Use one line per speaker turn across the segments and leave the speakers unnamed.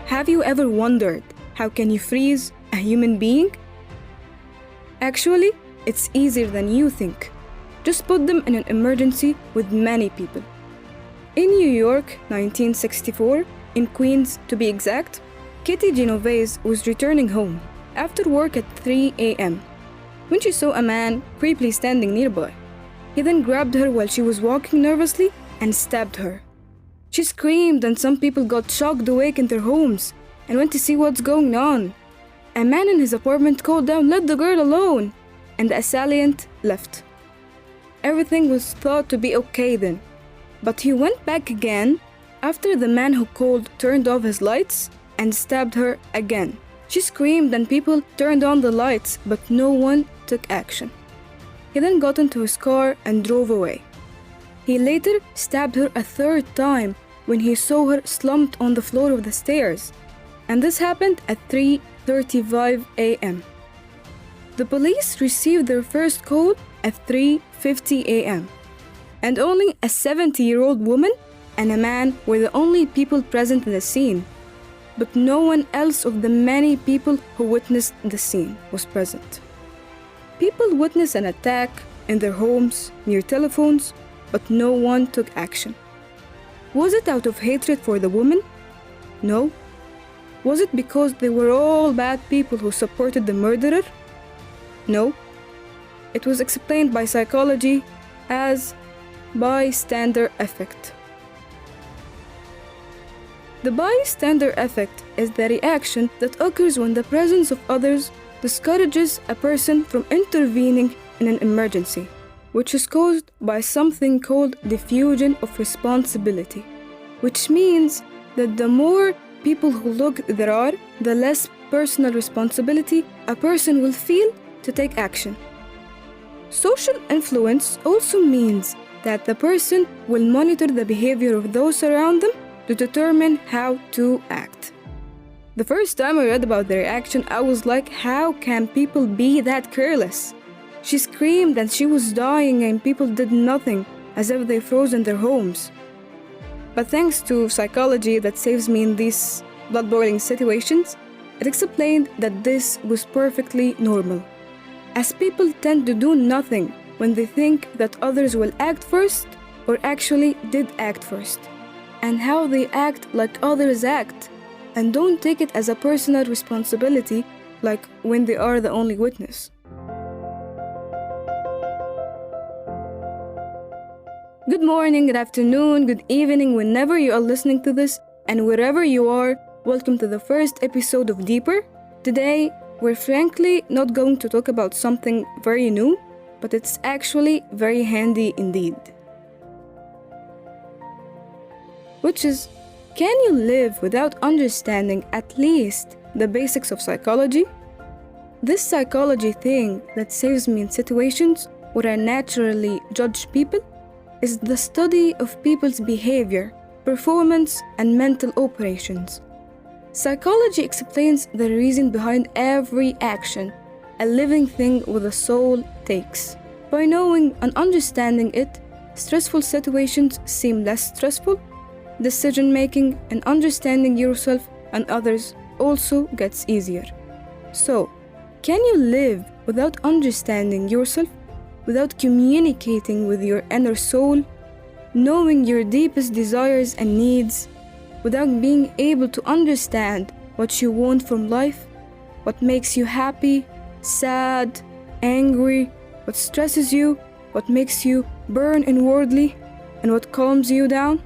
Have you ever wondered how can you freeze a human being? Actually, it's easier than you think. Just put them in an emergency with many people. In New York, 1964, in Queens to be exact, Kitty Genovese was returning home after work at 3 a.m. when she saw a man creepily standing nearby. He then grabbed her while she was walking nervously and stabbed her. She screamed and some people got shocked awake in their homes and went to see what's going on. A man in his apartment called down, "Let the girl alone," and the assailant left. Everything was thought to be okay then, but he went back again after the man who called turned off his lights and stabbed her again. She screamed and people turned on the lights, but no one took action. He then got into his car and drove away. He later stabbed her a third time when he saw her slumped on the floor of the stairs, and this happened at 3:35 a.m. The police received their first call at 3:50 a.m. and only a 70-year-old woman and a man were the only people present in the scene, but no one else of the many people who witnessed the scene was present. People witnessed an attack in their homes, near telephones, but no one took action. Was it out of hatred for the woman? No. Was it because they were all bad people who supported the murderer? No. It was explained by psychology as bystander effect. The bystander effect is the reaction that occurs when the presence of others discourages a person from intervening in an emergency, which is caused by something called diffusion of responsibility, which means that the more people who look there are, the less personal responsibility a person will feel to take action. Social influence also means that the person will monitor the behavior of those around them to determine how to act. The first time I read about the reaction, I was like, how can people be that careless? She screamed and she was dying and people did nothing, as if they froze in their homes. But thanks to psychology that saves me in these blood-boiling situations, it explained that this was perfectly normal, as people tend to do nothing when they think that others will act first or actually did act first, and how they act like others act, and don't take it as a personal responsibility like when they are the only witness. Good morning, good afternoon, good evening, whenever you are listening to this, and wherever you are, welcome to the first episode of Deeper. Today, we're frankly not going to talk about something very new, but it's actually very handy indeed. Which is, can you live without understanding at least the basics of psychology? This psychology thing that saves me in situations where I naturally judge people is the study of people's behavior, performance, and mental operations. Psychology explains the reason behind every action a living thing with a soul takes. By knowing and understanding it, stressful situations seem less stressful. Decision-making and understanding yourself and others also gets easier. So, can you live without understanding yourself, without communicating with your inner soul, knowing your deepest desires and needs, without being able to understand what you want from life, what makes you happy, sad, angry, what stresses you, what makes you burn inwardly, and what calms you down?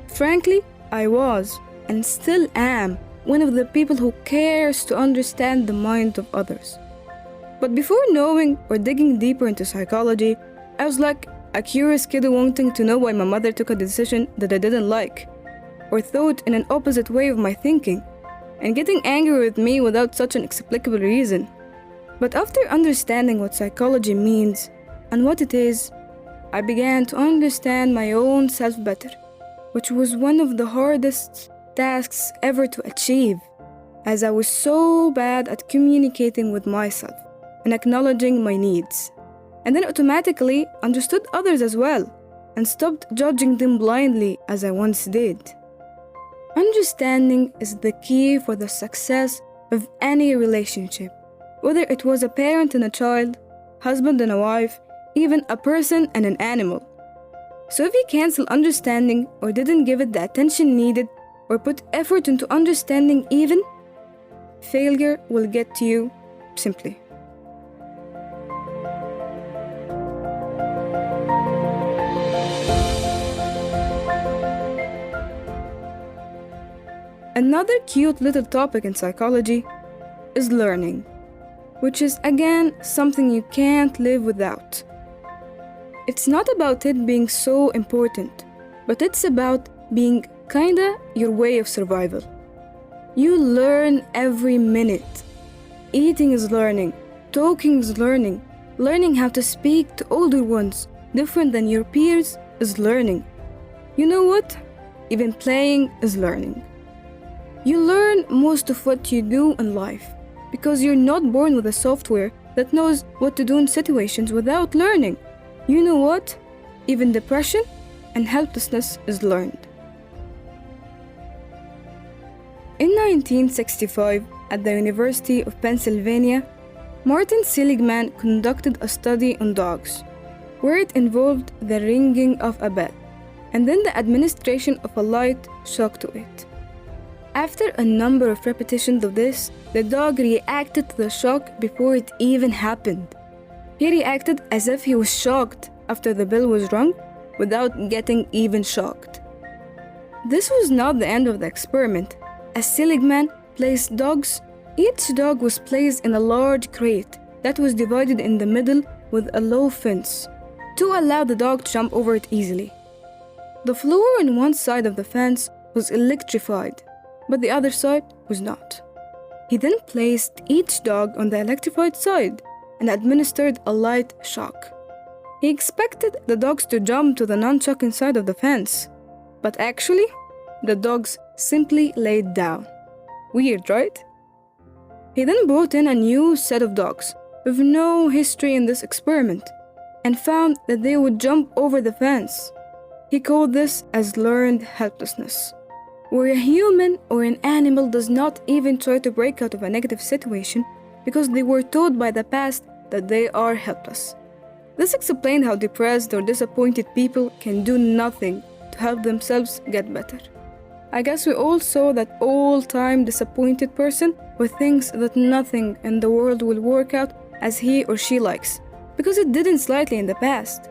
Frankly, I was, and still am, one of the people who cares to understand the mind of others. But before knowing or digging deeper into psychology, I was like a curious kid wanting to know why my mother took a decision that I didn't like, or thought in an opposite way of my thinking, and getting angry with me without such an inexplicable reason. But after understanding what psychology means and what it is, I began to understand my own self better, which was one of the hardest tasks ever to achieve, as I was so bad at communicating with myself and acknowledging my needs, and then automatically understood others as well, and stopped judging them blindly as I once did. Understanding is the key for the success of any relationship, whether it was a parent and a child, husband and a wife, even a person and an animal. So if you cancel understanding or didn't give it the attention needed or put effort into understanding even, failure will get to you simply. Another cute little topic in psychology is learning, which is again something you can't live without. It's not about it being so important, but it's about being kinda your way of survival. You learn every minute. Eating is learning, talking is learning, learning how to speak to older ones, different than your peers, is learning. You know what? Even playing is learning. You learn most of what you do in life because you're not born with a software that knows what to do in situations without learning. You know what? Even depression and helplessness is learned. In 1965, at the University of Pennsylvania, Martin Seligman conducted a study on dogs, where it involved the ringing of a bell and then the administration of a light shock to it. After a number of repetitions of this, the dog reacted to the shock before it even happened. He reacted as if he was shocked after the bell was rung without getting even shocked. This was not the end of the experiment. As Seligman placed dogs, each dog was placed in a large crate that was divided in the middle with a low fence to allow the dog to jump over it easily. The floor on one side of the fence was electrified, but the other side was not. He then placed each dog on the electrified side and administered a light shock. He expected the dogs to jump to the non-shocking side of the fence, but actually, the dogs simply laid down. Weird, right? He then brought in a new set of dogs with no history in this experiment and found that they would jump over the fence. He called this as learned helplessness, where a human or an animal does not even try to break out of a negative situation because they were taught by the past that they are helpless. This explained how depressed or disappointed people can do nothing to help themselves get better. I guess we all saw that all-time disappointed person who thinks that nothing in the world will work out as he or she likes, because it didn't slightly in the past.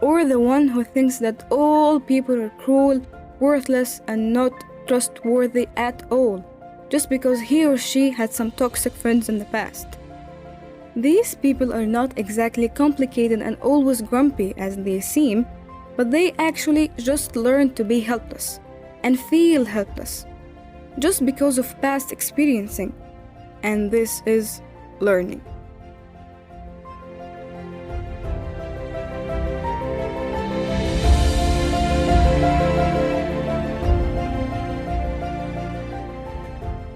Or the one who thinks that all people are cruel, worthless, and not trustworthy at all, just because he or she had some toxic friends in the past. These people are not exactly complicated and always grumpy as they seem, but they actually just learn to be helpless and feel helpless just because of past experiencing, and this is learning.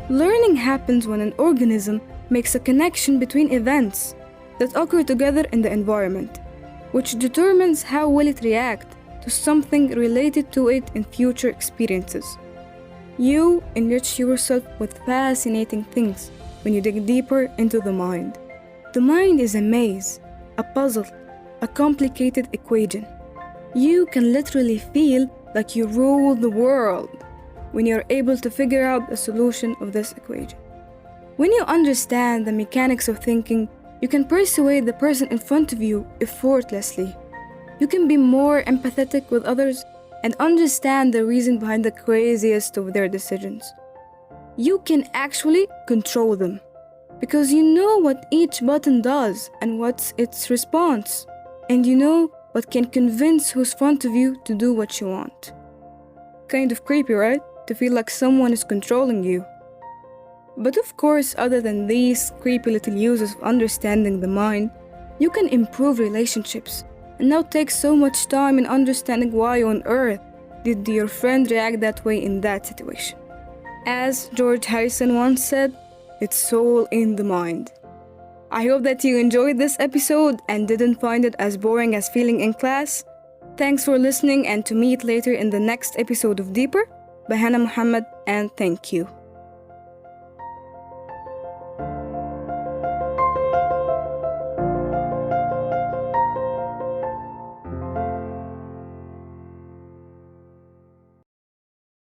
Learning happens when an organism makes a connection between events that occur together in the environment, which determines how will it react to something related to it in future experiences. You enrich yourself with fascinating things when you dig deeper into the mind. The mind is a maze, a puzzle, a complicated equation. You can literally feel like you rule the world when you're able to figure out the solution of this equation. When you understand the mechanics of thinking, you can persuade the person in front of you effortlessly. You can be more empathetic with others and understand the reason behind the craziest of their decisions. You can actually control them because you know what each button does and what's its response, and you know what can convince who's in front of you to do what you want. Kind of creepy, right? To feel like someone is controlling you. But of course, other than these creepy little uses of understanding the mind, you can improve relationships and not take so much time in understanding why on earth did your friend react that way in that situation. As George Harrison once said, it's all in the mind. I hope that you enjoyed this episode and didn't find it as boring as feeling in class. Thanks for listening, and to meet later in the next episode of Deeper. Bahana Muhammad, and thank you.